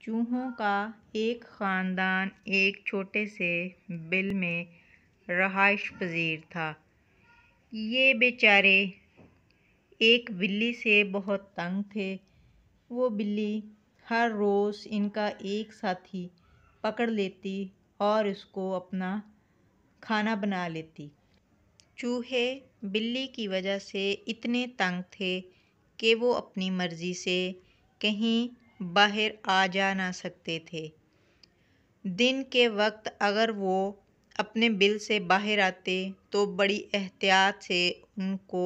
چوہوں کا ایک خاندان ایک چھوٹے سے بل میں رہائش پذیر تھا۔ یہ بیچارے ایک بلی سے بہت تنگ تھے۔ وہ بلی ہر روز ان کا ایک ساتھی پکڑ لیتی اور اس کو اپنا کھانا بنا لیتی۔ چوہے بلی کی وجہ سے اتنے تنگ تھے کہ وہ اپنی مرضی سے کہیں باہر آ جا نہ سکتے تھے۔ دن کے وقت اگر وہ اپنے بل سے باہر آتے تو بڑی احتیاط سے ان کو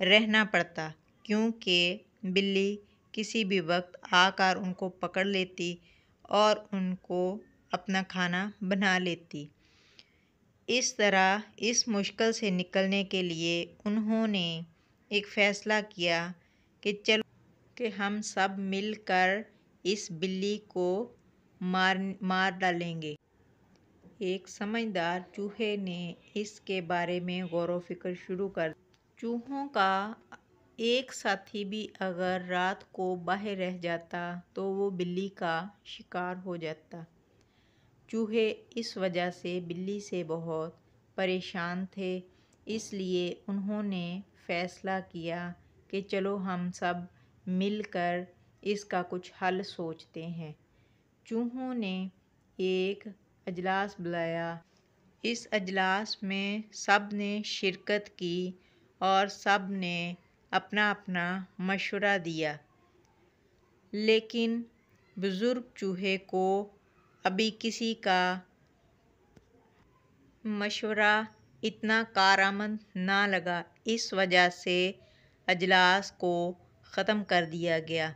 رہنا پڑتا، کیونکہ بلی کسی بھی وقت آ کر ان کو پکڑ لیتی اور ان کو اپنا کھانا بنا لیتی۔ اس طرح اس مشکل سے نکلنے کے لیے انہوں نے ایک فیصلہ کیا کہ چلو کہ ہم سب مل کر اس بلی کو مار ڈالیں گے۔ ایک سمجھدار چوہے نے اس کے بارے میں غور و فکر شروع کر دی۔ چوہوں کا ایک ساتھی بھی اگر رات کو باہر رہ جاتا تو وہ بلی کا شکار ہو جاتا۔ چوہے اس وجہ سے بلی سے بہت پریشان تھے، اس لیے انہوں نے فیصلہ کیا کہ چلو ہم سب مل کر اس کا کچھ حل سوچتے ہیں۔ چوہوں نے ایک اجلاس بلایا۔ اس اجلاس میں سب نے شرکت کی اور سب نے اپنا اپنا مشورہ دیا، لیکن بزرگ چوہے کو ابھی کسی کا مشورہ اتنا کارآمد نہ لگا، اس وجہ سے اجلاس کو ختم کر دیا گیا۔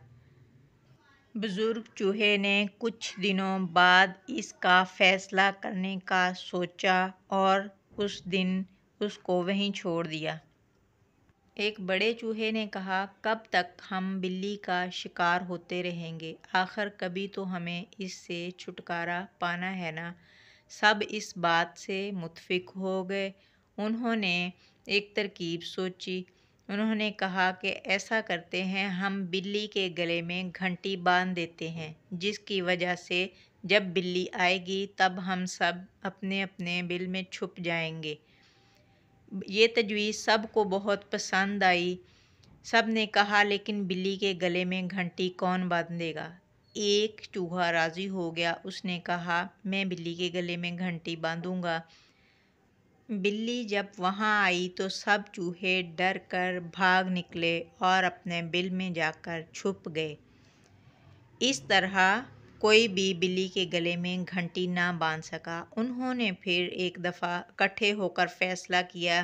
بزرگ چوہے نے کچھ دنوں بعد اس کا فیصلہ کرنے کا سوچا اور اس دن اس کو وہیں چھوڑ دیا۔ ایک بڑے چوہے نے کہا، کب تک ہم بلی کا شکار ہوتے رہیں گے؟ آخر کبھی تو ہمیں اس سے چھٹکارا پانا ہے نا۔ سب اس بات سے متفق ہو گئے۔ انہوں نے ایک ترکیب سوچی۔ انہوں نے کہا کہ ایسا کرتے ہیں، ہم بلی کے گلے میں گھنٹی باندھ دیتے ہیں، جس کی وجہ سے جب بلی آئے گی تب ہم سب اپنے اپنے بل میں چھپ جائیں گے۔ یہ تجویز سب کو بہت پسند آئی۔ سب نے کہا، لیکن بلی کے گلے میں گھنٹی کون باندھے گا؟ ایک چوہا راضی ہو گیا۔ اس نے کہا، میں بلی کے گلے میں گھنٹی باندھوں گا۔ بلی جب وہاں آئی تو سب چوہے ڈر کر بھاگ نکلے اور اپنے بل میں جا کر چھپ گئے۔ اس طرح کوئی بھی بلی کے گلے میں گھنٹی نہ باندھ سکا۔ انہوں نے پھر ایک دفعہ اکٹھے ہو کر فیصلہ کیا،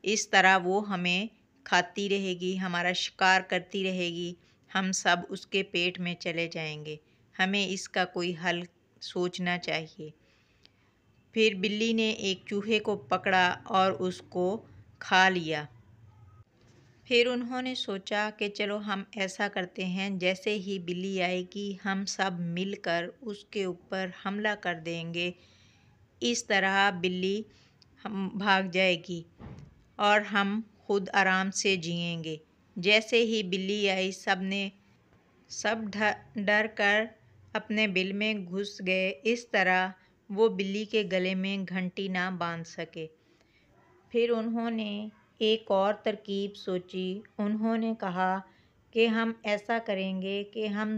اس طرح وہ ہمیں کھاتی رہے گی، ہمارا شکار کرتی رہے گی، ہم سب اس کے پیٹ میں چلے جائیں گے، ہمیں اس کا کوئی حل سوچنا چاہیے۔ پھر بلی نے ایک چوہے کو پکڑا اور اس کو کھا لیا۔ پھر انہوں نے سوچا کہ چلو ہم ایسا کرتے ہیں، جیسے ہی بلی آئے گی ہم سب مل کر اس کے اوپر حملہ کر دیں گے، اس طرح بلی بھاگ جائے گی اور ہم خود آرام سے جئیں گے۔ جیسے ہی بلی آئی سب ڈر کر اپنے بل میں گھس گئے، اس طرح وہ بلی کے گلے میں گھنٹی نہ باندھ سکے۔ پھر انہوں نے ایک اور ترکیب سوچی۔ انہوں نے کہا کہ ہم ایسا کریں گے کہ ہم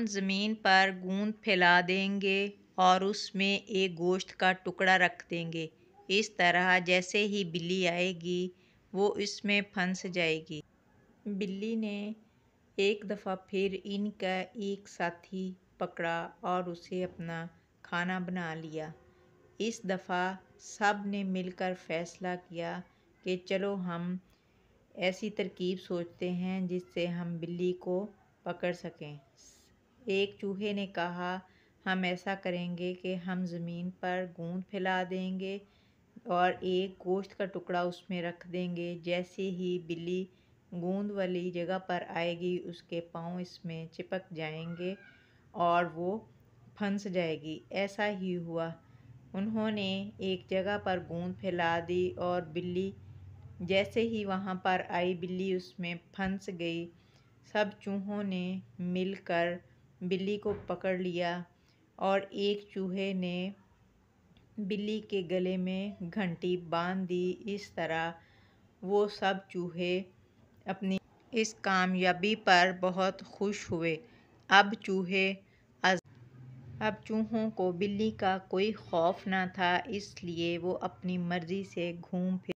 زمین پر گوند پھیلا دیں گے اور اس میں ایک گوشت کا ٹکڑا رکھ دیں گے۔ اس طرح جیسے ہی بلی آئے گی وہ اس میں پھنس جائے گی۔ بلی نے ایک دفعہ پھر ان کا ایک ساتھی پکڑا اور اسے اپنا کھانا بنا لیا۔ اس دفعہ سب نے مل کر فیصلہ کیا کہ چلو ہم ایسی ترکیب سوچتے ہیں جس سے ہم بلی کو پکڑ سکیں۔ ایک چوہے نے کہا، ہم ایسا کریں گے کہ ہم زمین پر گوند پھیلا دیں گے اور ایک گوشت کا ٹکڑا اس میں رکھ دیں گے۔ جیسے ہی بلی گوند والی جگہ پر آئے گی اس کے پاؤں اس میں چپک جائیں گے اور وہ پھنس جائے گی۔ ایسا ہی ہوا۔ انہوں نے ایک جگہ پر گوند پھیلا دی اور بلی جیسے ہی وہاں پر آئی بلی اس میں پھنس گئی۔ سب چوہوں نے مل کر بلی کو پکڑ لیا اور ایک چوہے نے بلی کے گلے میں گھنٹی باندھ دی۔ اس طرح وہ سب چوہے اپنی اس کامیابی پر بہت خوش ہوئے۔ اب چوہوں کو بلی کا کوئی خوف نہ تھا، اس لیے وہ اپنی مرضی سے گھوم پھر